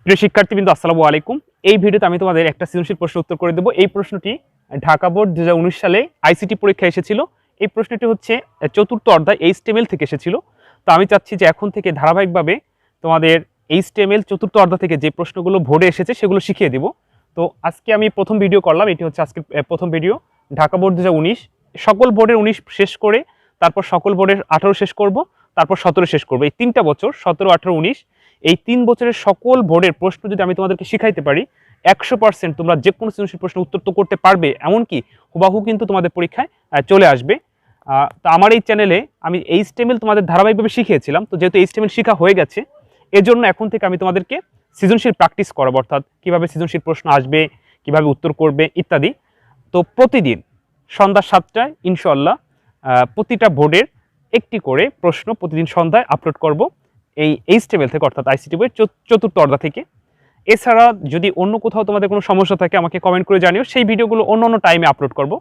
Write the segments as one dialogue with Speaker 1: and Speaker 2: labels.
Speaker 1: প্রিয় শিক্ষার্থীবৃন্দ, আসসালামু আলাইকুম। এই ভিডিওতে আমি তোমাদের একটা সৃজনশীল প্রশ্ন উত্তর করে দেবো। এই প্রশ্নটি ঢাকা বোর্ড 2019 সালে আইসিটি পরীক্ষায় এসেছিল। এই প্রশ্নটি হচ্ছে চতুর্থ অধ্যায় HTML থেকে এসেছিল। তো আমি চাচ্ছি যে এখন থেকে ধারাবাহিকভাবে তোমাদের HTML চতুর্থ অধ্যায় থেকে যে প্রশ্নগুলো বোর্ডে এসেছে সেগুলো শিখিয়ে দেবো। তো আজকে আমি প্রথম ভিডিও করলাম, এটি হচ্ছে আজকে প্রথম ভিডিও। ঢাকা বোর্ড 2019 সকল বোর্ডের 19 শেষ করে তারপর সকল বোর্ডের 18 শেষ করব, তারপর 17 শেষ করব। এই 3টা বছর 17, 18, 19 এই 3 বছরের সকল বোর্ডের প্রশ্ন যদি আমি তোমাদেরকে শিখাইতে পারি 100% তোমরা যে কোনো সৃজনশীল প্রশ্ন উত্তর তো করতে পারবে, এমনকি হুবাহু কিন্তু তোমাদের পরীক্ষায় চলে আসবে। তো আমার এই চ্যানেলে আমি HTML তোমাদের ধারাবাহিকভাবে শিখিয়েছিলাম। তো যেহেতু HTML শেখা হয়ে গেছে, এজন্য এখন থেকে আমি তোমাদেরকে সৃজনশীল প্র্যাকটিস করাবো, অর্থাৎ কীভাবে সৃজনশীল প্রশ্ন আসবে, কীভাবে উত্তর করবে ইত্যাদি। তো প্রতিদিন সন্ধ্যা 7টায় ইনশাআল্লাহ প্রতিটা বোর্ডের একটি করে প্রশ্ন প্রতিদিন সন্ধ্যায় আপলোড করব এই HTML থেকে, অর্থাৎ আইসিটি বইয়ের চতুর্থ অধ্যায় থেকে। এছাড়া যদি অন্য কোথাও তোমাদের কোনো সমস্যা থাকে আমাকে কমেন্ট করে জানিও, সেই ভিডিওগুলো অন্য টাইমে আপলোড করব।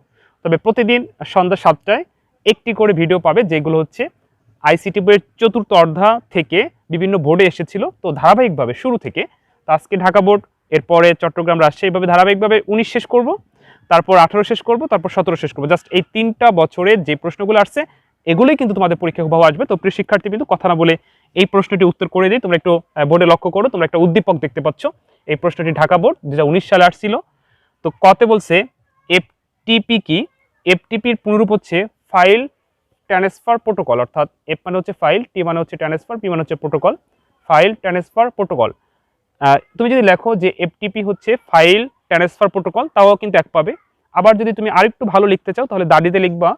Speaker 1: তবে প্রতিদিন সন্ধ্যা 7টায় একটি করে ভিডিও পাবে, যেগুলো হচ্ছে আইসিটি বইয়ের চতুর্থ অধ্যায় থেকে বিভিন্ন বোর্ডে এসেছিল। তো ধারাবাহিকভাবে শুরু থেকে, তো আজকে ঢাকা বোর্ড, এরপরে চট্টগ্রাম, রাজশাহী, এইভাবে ধারাবাহিকভাবে 19 শেষ করব, তারপর 18 শেষ করব, তারপর 17 শেষ করব। জাস্ট এই 3টা বছরে যে প্রশ্নগুলো আসছে এগুলোই কিন্তু তোমাদের পরীক্ষা হুবহু আসবে। তো প্রিয় শিক্ষার্থী কিন্তু কথা না বলে এই প্রশ্নটি উত্তর করে দিই। তোমরা একটু বোর্ডে লক্ষ্য করো, তোমরা একটা উদ্দীপক দেখতে পাচ্ছ। এই প্রশ্নটি ঢাকা বোর্ড 2019 সালে আসছিল। তো কতে বলছে এফটিপি কি? এফটিপির পুনরূপ হচ্ছে ফাইল ট্রান্সফার প্রোটোকল, অর্থাৎ এফ মানে হচ্ছে ফাইল, টি মানে হচ্ছে ট্রান্সফার, পি মানে হচ্ছে প্রোটোকল, ফাইল ট্রান্সফার প্রোটোকল। তুমি যদি লেখো যে এফটিপি হচ্ছে ফাইল ট্রান্সফার প্রোটোকল, তাও কিন্তু এক পাবে। আবার যদি তুমি আরেকটু ভালো লিখতে চাও তাহলে দাড়িতে লিখবা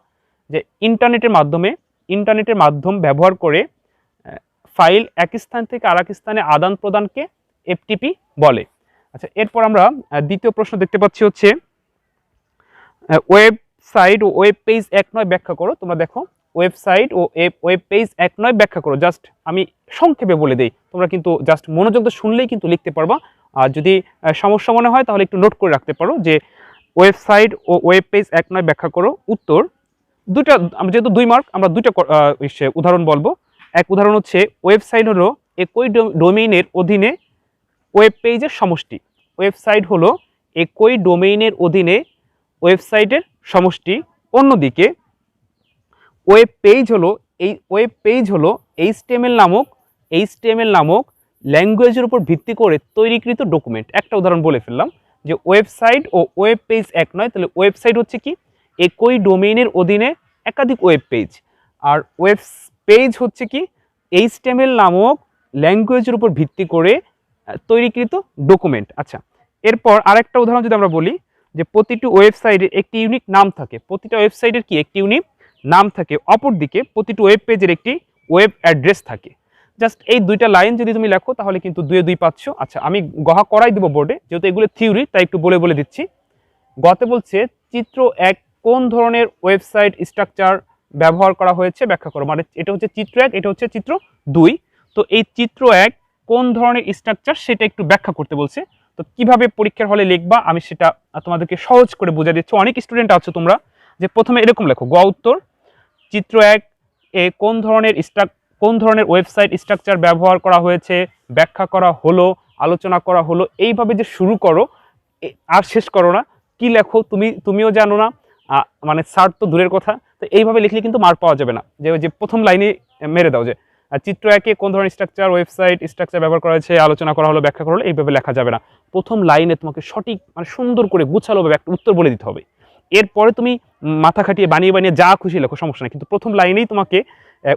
Speaker 1: যে ইন্টারনেটের মাধ্যম ব্যবহার করে ফাইল এক স্থান থেকে আরেক স্থানে আদান প্রদানকে এফটিপি বলে। আচ্ছা, এরপর আমরা দ্বিতীয় প্রশ্ন দেখতে পাচ্ছি হচ্ছে ওয়েবসাইট ও ওয়েব পেজ 1 ব্যাখ্যা করো। তোমরা দেখো ওয়েবসাইট ও ওয়েব পেজ 1 ব্যাখ্যা করো। জাস্ট আমি সংক্ষেপে বলে দেই, তোমরা কিন্তু জাস্ট মনোযোগ দিয়ে শুনলেই কিন্তু লিখতে পারবা। আর যদি সমস্যা মনে হয় তাহলে একটু নোট করে রাখতে পারো যে ওয়েবসাইট ও ওয়েব পেজ 1 ব্যাখ্যা করো। উত্তর দুটা, আমরা যেহেতু 2 মার্ক, আমরা দুইটা উদাহরণ বলবো। এক উদাহরণ হচ্ছে ওয়েবসাইট হলো একই ডোমেইনের অধীনে ওয়েব পেজের সমষ্টি। ওয়েবসাইট হলো একই ডোমেইনের অধীনে ওয়েবসাইটের সমষ্টি। অন্যদিকে ওয়েব পেজ হলো HTML নামক ল্যাঙ্গুয়েজের উপর ভিত্তি করে তৈরিকৃত ডকুমেন্ট। একটা উদাহরণ বলে ফেললাম যে ওয়েবসাইট ও ওয়েব পেজ এক নয়, তাহলে ওয়েবসাইট হচ্ছে কি একই ডোমেইনের অধীনে একাধিক ওয়েব পেজ, আর ওয়েব পেজ হচ্ছে কি HTML নামক ল্যাঙ্গুয়েজের উপর ভিত্তি করে তৈরিকৃত ডকুমেন্ট। আচ্ছা, এরপর আরেকটা উদাহরণ যদি আমরা বলি যে প্রতিটি ওয়েবসাইটের একটি ইউনিক নাম থাকে। প্রতিটা ওয়েবসাইটের কি একটি ইউনিক নাম থাকে, অপরদিকে প্রতিটি ওয়েব পেজের একটি ওয়েব অ্যাড্রেস থাকে। জাস্ট এই দুইটা লাইন যদি তুমি লেখো তাহলে কিন্তু 2 পাচ্ছ। আচ্ছা, আমি গহা করাই দেবো বোর্ডে, যেহেতু এগুলো থিওরি তাই একটু বলে দিচ্ছি। গতে বলছে চিত্র 1 কোন ধরনের ওয়েবসাইট স্ট্রাকচার ব্যবহার করা হয়েছে ব্যাখ্যা করো। মানে এটা হচ্ছে চিত্র 1, এটা হচ্ছে চিত্র 2। তো এই চিত্র 1 কোন ধরনের স্ট্রাকচার সেটা একটু ব্যাখ্যা করতে বলছে। তো কিভাবে পরীক্ষার হলে লিখবা আমি সেটা তোমাদেরকে সহজ করে বুঝিয়ে দিচ্ছি। অনেক স্টুডেন্ট আছো তোমরা যে প্রথমে এরকম লেখো, গ উত্তর চিত্র 1 এ কোন ধরনের ওয়েবসাইট স্ট্রাকচার ব্যবহার করা হয়েছে ব্যাখ্যা করা হলো, আলোচনা করা হলো। এইভাবে যে শুরু করো আর শেষ করো না, কি লেখো তুমিও জানো না, মানে স্যার তো দূরের কথা। তো এইভাবে লিখলে কিন্তু মার্ক পাওয়া যাবে না, যে প্রথম লাইনে মেরে দাও যে চিত্র 1 কোন ধরনের ওয়েবসাইট স্ট্রাকচার ব্যবহার করা হয়েছে, আলোচনা করা হলো, ব্যাখ্যা করা হলো, এইভাবে লেখা যাবে না। প্রথম লাইনে তোমাকে সঠিক মানে সুন্দর করে গুছালোভাবে একটা উত্তর বলে দিতে হবে। এরপরে তুমি মাথা খাটিয়ে বানিয়ে যা খুশি লেখো, সমস্যা নেই, কিন্তু প্রথম লাইনেই তোমাকে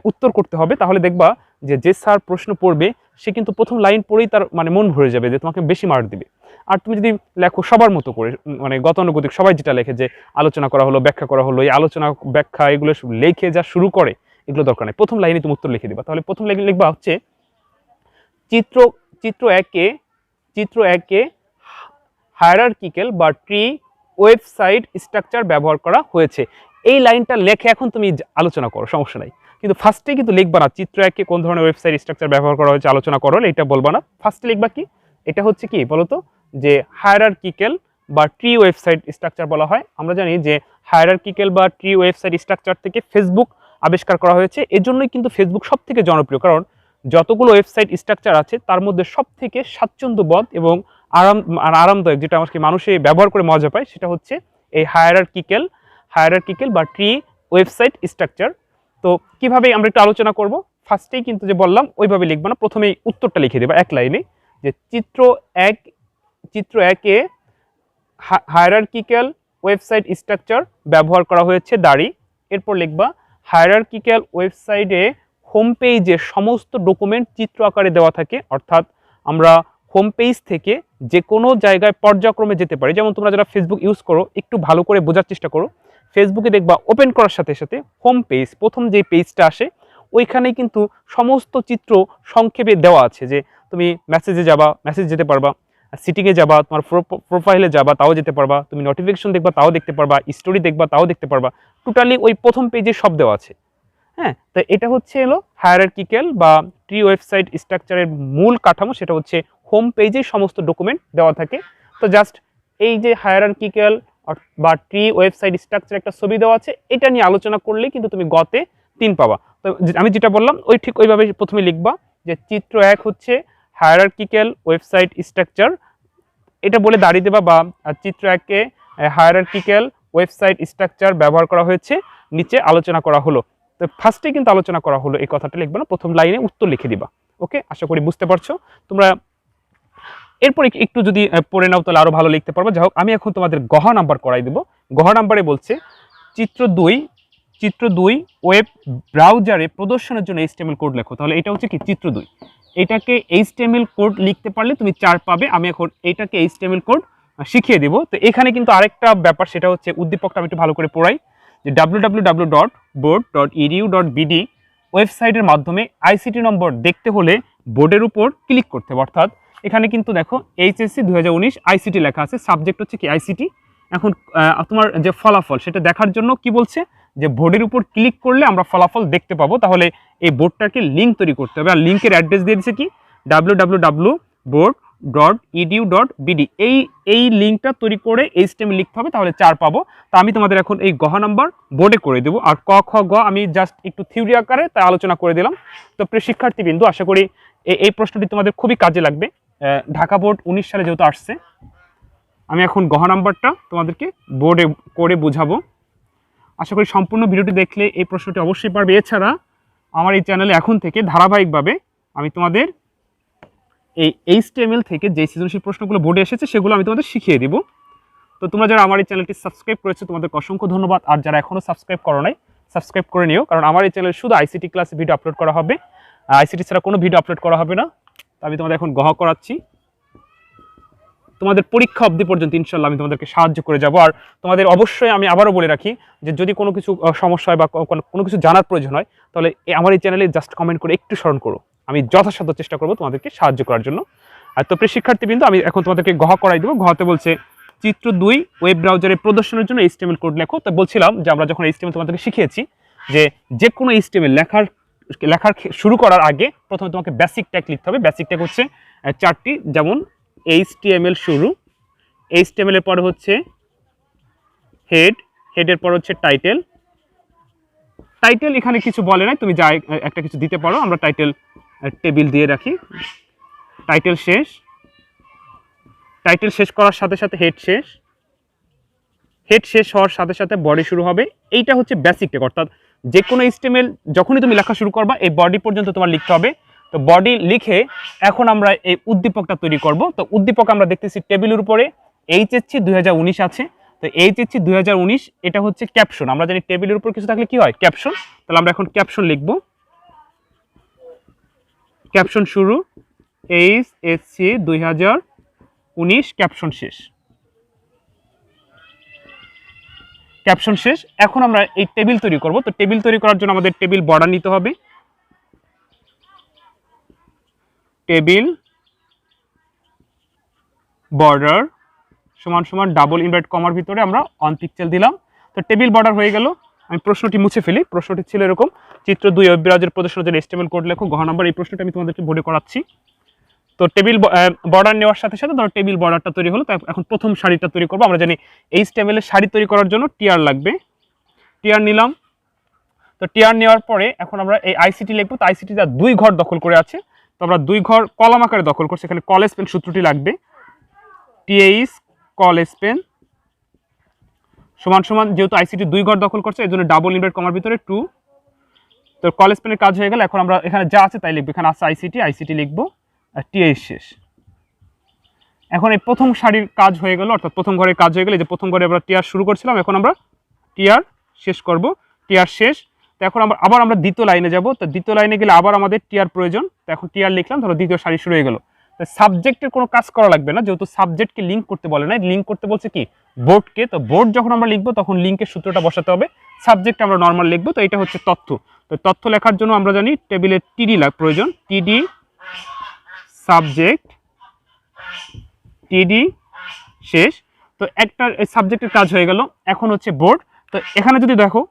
Speaker 1: উত্তর করতে হবে। তাহলে দেখবা যে স্যার প্রশ্ন পড়বে সে কিন্তু প্রথম লাইন পড়েই তার মানে মন ভরে যাবে, যে তোমাকে বেশি মার্ক দিবে। আর তুমি যদি লেখো সবার মতো করে, মানে গতানুগতিক সবাই যেটা লেখে যে আলোচনা করা হলো, ব্যাখ্যা করা হলো, এই আলোচনা ব্যাখ্যা এগুলো লেখে যা শুরু করে, এগুলো দরকার নেই। প্রথম লাইনে তুমি উত্তর লিখে দিবা। তাহলে প্রথম লাইনে লিখবা হচ্ছে চিত্র 1 হায়ারার্কিক্যাল বা ট্রি ওয়েবসাইট স্ট্রাকচার ব্যবহার করা হয়েছে। এই লাইনটা লেখে এখন তুমি আলোচনা করো, সমস্যা নাই, কিন্তু ফার্স্টে কিন্তু লিখবা না চিত্র 1 কোন ধরনের ওয়েবসাইট স্ট্রাকচার ব্যবহার করা হয়েছে আলোচনা করো, এটা বলবা না। ফার্স্টে লিখবা কি, এটা হচ্ছে কি বলতো যে হায়ারার্কিক্যাল বা ট্রি ওয়েবসাইট স্ট্রাকচার বলা হয়। আমরা জানি যে হায়ারার্কিক্যাল বা ট্রি ওয়েবসাইট স্ট্রাকচার থেকে ফেসবুক আবিষ্কার করা হয়েছে। এজন্যই কিন্তু ফেসবুক সবথেকে জনপ্রিয়, কারণ যতগুলো ওয়েবসাইট স্ট্রাকচার আছে তার মধ্যে সবথেকে স্বাচ্ছন্দ্যবোধ এবং আরামদায়ক, যেটা আমাকে মানুষে ব্যবহার করে মজা পায়, সেটা হচ্ছে এই হায়ারার্কিক্যাল বা ট্রি ওয়েবসাইট স্ট্রাকচার। তো কিভাবে আমরা একটু আলোচনা করব। ফার্স্টেই কিন্তু যে বললাম ওইভাবে লিখবা না, প্রথমেই উত্তরটা লিখে দেবা এক লাইনে, যে চিত্র একে হায়ারার্কিক্যাল ওয়েবসাইট স্ট্রাকচার ব্যবহার করা হয়েছে দাঁড়ি। এরপর লিখবা হায়ারার্কিক্যাল ওয়েবসাইটে হোম পেজে সমস্ত ডকুমেন্ট চিত্র আকারে দেওয়া থাকে, অর্থাৎ আমরা হোম পেজ থেকে যে কোনো জায়গায় পর্যায়ক্রমে যেতে পারি। যেমন তোমরা যারা ফেসবুক ইউজ করো একটু ভালো করে বোঝার চেষ্টা করো, ফেসবুকে দেখবা ওপেন করার সাথে সাথে হোম পেজ, প্রথম যে পেজটা আসে ওইখানেই কিন্তু সমস্ত চিত্র সংক্ষেপে দেওয়া আছে, যে তুমি মেসেজ যেতে পারবা, সিটিংয়ে যাবা, তোমার প্রোফাইলে যাবা তাও যেতে পারবা, তুমি নোটিফিকেশন দেখবা তাও দেখতে পারবা, স্টোরি দেখবা তাও দেখতে পারবা, টোটালি ওই প্রথম পেজে সব দেওয়া আছে। হ্যাঁ, তো এটা হচ্ছে হলো হায়ারার্কিক্যাল বা ট্রি ওয়েবসাইট স্ট্রাকচারের মূল কাঠামো, সেটা হচ্ছে হোম পেজে সমস্ত ডকুমেন্ট দেওয়া থাকে। তো জাস্ট এই যে হায়ারার্কিক্যাল বা ট্রি ওয়েবসাইট স্ট্রাকচার একটা ছবি দেওয়া আছে, এটা নিয়ে আলোচনা করলে কিন্তু তুমি গতে 3 পাবা। তো আমি যেটা বললাম ওই ঠিক ওইভাবে প্রথমে লিখবা, যে চিত্র 1 হচ্ছে হায়ারার্কিক্যাল ওয়েবসাইট স্ট্রাকচার, এটা বলে দাঁড়িয়ে দেবা, বা চিত্র 1-কে হায়ারার্কিক্যাল ওয়েবসাইট স্ট্রাকচার ব্যবহার করা হয়েছে, নিচে আলোচনা করা হলো। তো ফার্স্টে কিন্তু আলোচনা করা হলো, এই কথাটা লিখবে না, প্রথম লাইনে উত্তর লিখে দিবা। ওকে, আশা করি বুঝতে পারছো তোমরা। এরপরে একটু যদি পড়ে নাও তাহলে আরো ভালো লিখতে পারবো। যাই হোক, আমি এখন তোমাদের গহা নাম্বার করাই দেবো। গহা নাম্বারে বলছে চিত্র 2 ওয়েব ব্রাউজারে প্রদর্শনের জন্য HTML কোড লেখো। তাহলে এটা হচ্ছে কি চিত্র 2, এটাকে HTML কোড লিখতে পারলে তুমি 4 পাবে। আমি এখন এটাকে HTML কোড শিখিয়ে দেবো। তো এখানে কিন্তু আরেকটা ব্যাপার, সেটা হচ্ছে উদ্দীপকটা আমি একটু ভালো করে পড়াই, যে www.board.edu.bd ওয়েবসাইটের মাধ্যমে ICT নম্বর দেখতে হলে বোর্ডের উপর ক্লিক করতে হবে। অর্থাৎ এখানে কিন্তু দেখো HSC 2019 ICT লেখা আছে, সাবজেক্ট হচ্ছে কি ICT। এখন তোমার যে ফলাফল সেটা দেখার জন্য কি বলছে, যে বোর্ডের উপর ক্লিক করলে আমরা ফলাফল দেখতে পাবো। তাহলে এই বোর্ডটাকে লিঙ্ক তৈরি করতে হবে, আর লিঙ্কের অ্যাড্রেস দিয়ে দিচ্ছে কি www.board.edu.bd। এই লিঙ্কটা তৈরি করে HTML লিখতে হবে, তাহলে 4 পাবো। তা আমি তোমাদের এখন এই গহা নাম্বার বোর্ডে করে দেবো, আর ক খ গ আমি জাস্ট একটু থিওরি আকারে তাই আলোচনা করে দিলাম। তো প্রিয় শিক্ষার্থীবৃন্দু, আশা করি এই প্রশ্নটি তোমাদের খুবই কাজে লাগবে। ঢাকা বোর্ড 19 সালে যেহেতু আসছে, আমি এখন গহা নাম্বারটা তোমাদেরকে বোর্ডে করে বোঝাবো। আশা করি সম্পূর্ণ ভিডিওটি দেখলে এই প্রশ্নটি অবশ্যই পারবে। এছাড়া আমার এই চ্যানেলে এখন থেকে ধারাবাহিকভাবে আমি তোমাদের এই HTML থেকে যে সৃজনশীল প্রশ্নগুলো বোর্ডে এসেছে সেগুলো আমি তোমাদের শিখিয়ে দিব। তো তোমরা যারা আমার এই চ্যানেলটি সাবস্ক্রাইব করেছো তোমাদেরকে অসংখ্য ধন্যবাদ, আর যারা এখনও সাবস্ক্রাইব করো নাই সাবস্ক্রাইব করে নিও, কারণ আমার এই চ্যানেলে শুধু ICT ক্লাসে ভিডিও আপলোড করা হবে, ICT ছাড়া কোনো ভিডিও আপলোড করা হবে না। তো আমি তোমাদের এখন গহা করাচ্ছি, তোমাদের পরীক্ষা অবধি পর্যন্ত ইনশাল্লাহ আমি তোমাদেরকে সাহায্য করে যাব। আর তোমাদের অবশ্যই আমি আবারও বলে রাখি, যে যদি কোনো কিছু সমস্যা হয় বা কোনো কিছু জানার প্রয়োজন হয়, তাহলে আমার এই চ্যানেলে জাস্ট কমেন্ট করে একটু স্মরণ করো, আমি যথাসাধ্য চেষ্টা করবো তোমাদেরকে সাহায্য করার জন্য। আর তো প্রিয় শিক্ষার্থীবৃন্দ, আমি এখন তোমাদেরকে গহা করাই দেবো। গহাতে বলছে চিত্র 2 ওয়েব ব্রাউজারে প্রদর্শনের জন্য HTML কোড লেখো। তো বলছিলাম যে আমরা যখন HTML তোমাদেরকে শিখিয়েছি, যে কোনো HTML লেখার শুরু করার আগে প্রথমে তোমাকে বেসিক ট্যাগ লিখতে হবে। বেসিক ট্যাগ হচ্ছে 4টি, যেমন HTML শুরু, HTML এর পরে হচ্ছে হেডের পর হচ্ছে টাইটেল। এখানে কিছু বলে নাই, তুমি যা একটা কিছু দিতে পারো, আমরা টাইটেল টেবিল দিয়ে রাখি। টাইটেল শেষ করার সাথে সাথে হেড শেষ হওয়ার সাথে সাথে বডি শুরু হবে। এইটা হচ্ছে বেসিক ট্যাগ, অর্থাৎ যে কোনো HTML যখনই তুমি লেখা শুরু করবা এই বডি পর্যন্ত তোমার লিখতে হবে। তো বডি লিখে এখন আমরা এই উদ্দীপকটা তৈরি করব। তো উদ্দীপক আমরা দেখতেছি টেবিলের উপরে HSC 2019 আছে। তো HSC 2019 এটা হচ্ছে ক্যাপশন। আমরা জানি টেবিলের উপর কিছু থাকলে কি হয়, ক্যাপশন। তাহলে আমরা এখন ক্যাপশন লিখব। ক্যাপশন শুরু HSC 2019, ক্যাপশন শেষ। এখন আমরা এই টেবিল তৈরি করব। তো টেবিল তৈরি করার জন্য আমাদের টেবিল বর্ডার নিতে হবে। টেবিল বর্ডার সমান ডাবল ইনভার্ট কমার ভিতরে আমরা অন পিক্সেল দিলাম। তো টেবিল বর্ডার হয়ে গেল। আমি প্রশ্নটি মুছে ফেলি। প্রশ্নটি ছিল এরকম, চিত্র 2 ওয়েব ব্রাউজারের প্রদর্শনের জন্য HTML কোড লেখো। গহা নাম্বার, এই প্রশ্নটা আমি তোমাদেরকে বোর্ডে করাচ্ছি। তো টেবিল বর্ডার নেওয়ার সাথে সাথে ধরো টেবিল বর্ডারটা তৈরি হলো। তাই এখন প্রথম সারিটা তৈরি করবো। আমরা জানি HTML এর সারি তৈরি করার জন্য টিয়ার লাগবে। টিয়ার নিলাম। তো টিআর নেওয়ার পরে এখন আমরা এই আইসিটি লিখবো। তো আইসিটি যা 2 ঘর দখল করে আছে, তো আমরা 2 ঘর কলাম আকারে দখল করছি। এখানে কল স্পেন সূত্রটি লাগবে, টিএইচ কল স্পেন সমান সমান, যেহেতু আইসিটি 2 ঘর দখল করছে এই জন্য ডাবল ইনভার্টেড কমার ভিতরে 2। তো কল স্পেনের কাজ হয়ে গেল। এখন আমরা এখানে যা আছে তাই লিখবো, এখানে আছে আইসিটি লিখবো আর টিএইচ শেষ। এখন এই প্রথম সারির কাজ হয়ে গেল, অর্থাৎ প্রথম ঘরের কাজ হয়ে গেল। যে প্রথম ঘরে আমরা টিআর শুরু করছিলাম, এখন আমরা টিআর শেষ করব, টিআর শেষ। তো এখন আবার আমরা দ্বিতীয় লাইনে যাব। তো দ্বিতীয় লাইনে গেলে আবার আমাদের টিআর প্রয়োজন। তো এখন টিআর লিখলাম, ধরো দ্বিতীয় সারি শুরু হয়ে গেল। তো সাবজেক্টের কোনো কাজ করা লাগবে না, যেহেতু সাবজেক্টকে লিঙ্ক করতে বলে না, লিঙ্ক করতে বলছে কি বোর্ডকে। তো বোর্ড যখন আমরা লিখবো তখন লিঙ্কের সূত্রটা বসাতে হবে, সাবজেক্ট আমরা নর্মাল লিখবো। তো এটা হচ্ছে তথ্য। তো তথ্য লেখার জন্য আমরা জানি টেবিলের টিডি প্রয়োজন, টিডি সাবজেক্ট, টিডি শেষ। তো একটা সাবজেক্টের কাজ হয়ে গেল। এখন হচ্ছে বোর্ড। তো এখানে যদি দেখো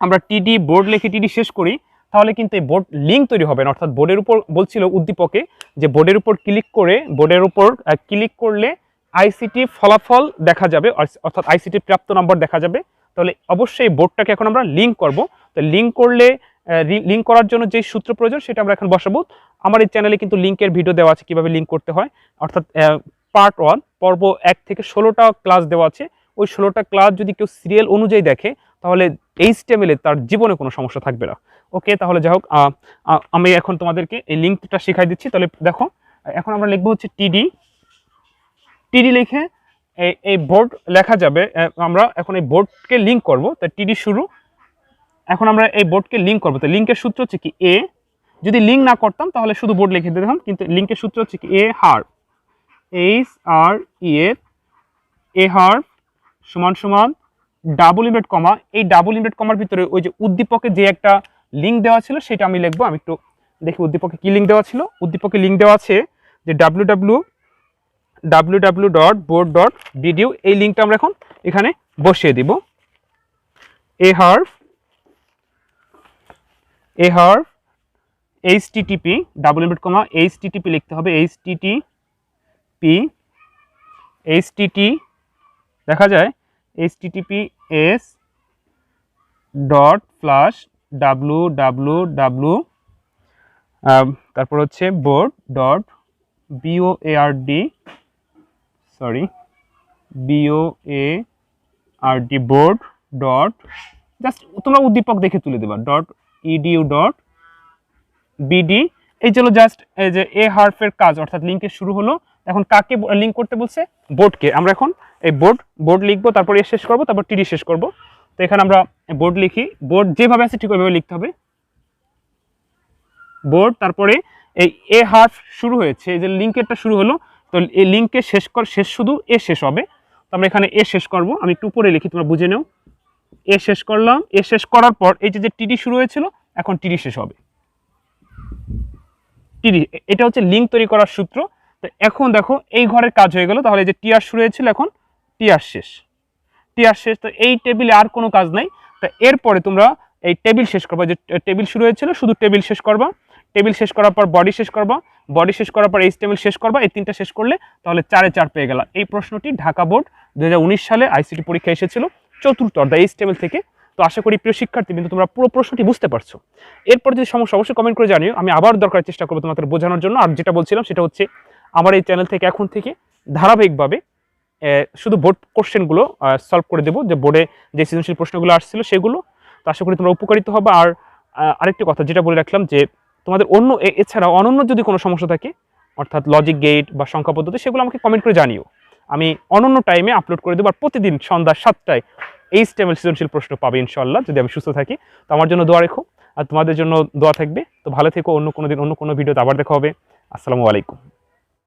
Speaker 1: আমরা টিডি বোর্ড লিখে টিডি শেষ করি, তাহলে কিন্তু এই বোর্ড লিঙ্ক তৈরি হবে না। অর্থাৎ বোর্ডের উপর বলছিল উদ্দীপকে যে বোর্ডের উপর ক্লিক করলে আইসিটি ফলাফল দেখা যাবে, অর্থাৎ আইসিটি প্রাপ্ত নম্বর দেখা যাবে। তাহলে অবশ্যই বোর্ডটাকে এখন আমরা লিঙ্ক করব। তো লিঙ্ক করার জন্য যে সূত্র প্রয়োজন সেটা আমরা এখন বসাবো। আমার এই চ্যানেলে কিন্তু লিঙ্কের ভিডিও দেওয়া আছে কিভাবে লিঙ্ক করতে হয়, অর্থাৎ পার্ট 1 পর্ব 1 থেকে 16টা ক্লাস দেওয়া আছে। ওই 16টা ক্লাস যদি কেউ সিরিয়াল অনুযায়ী দেখে তাহলে HTML তার জীবনে কোনো সমস্যা থাকবে না। ওকে, তাহলে যাই হোক, আমি এখন তোমাদেরকে এই লিঙ্কটা শিখাই দিচ্ছি। তাহলে দেখো এখন আমরা লিখবো হচ্ছে টিডি লিখে এই বোর্ড লেখা যাবে। আমরা এখন এই বোর্ডকে লিঙ্ক করব। তো টিডি শুরু, এখন আমরা এই বোর্ডকে লিঙ্ক করবো। তো লিঙ্কের সূত্র হচ্ছে কি এ, যদি লিঙ্ক না করতাম তাহলে শুধু বোর্ড লিখে দিতাম, কিন্তু লিঙ্কের সূত্র হচ্ছে কি এ হার, এ হার সমান সমান ডাবল ইনভার্টেড কমা। এই ডাবল ইনভার্টেড কমার ভিতরে ওই যে উদ্দীপকে যে একটা লিঙ্ক দেওয়া ছিল সেটা আমি লিখবো। আমি একটু দেখি উদ্দীপকে কি লিঙ্ক দেওয়া ছিল। উদ্দীপকে লিঙ্ক দেওয়া আছে যে www.board.bdu। এই লিঙ্কটা আমরা এখন এখানে বসিয়ে দিব। এ হার http double inverted comma http লিখতে হবে, http দেখা যায় https://www তারপর হচ্ছে board জাস্ট তোমরা উদ্দীপক দেখে তুলে দেবা .edu.bd। এই চলো জাস্ট এই যে এ হার্ফের কাজ, অর্থাৎ লিঙ্কের শুরু হলো। এখন কাকে লিঙ্ক করতে বলছে? বোর্ডকে। আমরা এখন এই বোর্ড লিখবো, তারপর এ শেষ করবো, তারপর টিডি শেষ করবো। তো এখানে আমরা বোর্ড লিখি, বোর্ড যেভাবে আছে ঠিক ওইভাবে লিখতে হবে। বোর্ড, তারপরে এই এ হার্ফ শুরু হয়েছে, এই যে লিঙ্কেরটা শুরু হলো, তো এই লিঙ্কে শেষ শুধু এ শেষ হবে। তো আমরা এখানে এ শেষ করবো। আমি একটু উপরে লিখি, তোমরা বুঝে নাও। এ শেষ করলাম। এ শেষ করার পর এই যে টিডি শুরু হয়েছিল, এখন টিডি শেষ হবে। টিডি, এটা হচ্ছে লিঙ্ক তৈরি করার সূত্র। তো এখন দেখো এই ঘরের কাজ হয়ে গেল। তাহলে যে টিআর শুরু হয়েছিল, এখন টিআর শেষ। তো এই টেবিলে আর কোনো কাজ নাই। তো এরপরে তোমরা এই টেবিল শেষ করবা, যে টেবিল শুরু হয়েছিল শুধু টেবিল শেষ করবা। টেবিল শেষ করার পর বডি শেষ করবা, বডি শেষ করার পর HTML শেষ করবা। এই 3টা শেষ করলে তাহলে 4-এ 4 পেয়ে গেল। এই প্রশ্নটি ঢাকা বোর্ড 2019 সালে আইসিটি পরীক্ষা এসেছিল, চতুর্থ অধ্যায় HTML থেকে। তো আশা করি প্রিয় শিক্ষার্থী কিন্তু তোমরা পুরো প্রশ্নটি বুঝতে পারছো। এরপর যদি সমস্যা অবশ্যই কমেন্ট করে জানিও, আমি আবার দরকার চেষ্টা করবো তোমাদের বোঝানোর জন্য। আর যেটা বলছিলাম সেটা হচ্ছে আমার এই চ্যানেল থেকে এখন থেকে ধারাবাহিকভাবে শুধু বোর্ড কোশ্চেনগুলো সলভ করে দেবো, যে বোর্ডে যে সৃজনশীল প্রশ্নগুলো আসছিল সেগুলো। তো আশা করি তোমরা উপকারিত হবে। আর আরেকটি কথা যেটা বলে রাখলাম, যে তোমাদের এছাড়াও অনন্য যদি কোনো সমস্যা থাকে, অর্থাৎ লজিক গেট বা সংখ্যা পদ্ধতি, সেগুলো আমাকে কমেন্ট করে জানিও। আমি অনন্য টাইমে আপলোড করে দেবো। আর প্রতিদিন সন্ধ্যা 7টায় HTML সৃজনশীল প্রশ্ন পাবে ইনশাআল্লাহ, যদি আমি সুস্থ থাকি। তো আমার জন্য দোয়া রেখো, আর তোমাদের জন্য দোয়া থাকবে। তো ভালো থেকো। অন্য কোনো দিন অন্য কোনো ভিডিওতে আবার দেখা হবে। আসসালামু আলাইকুম।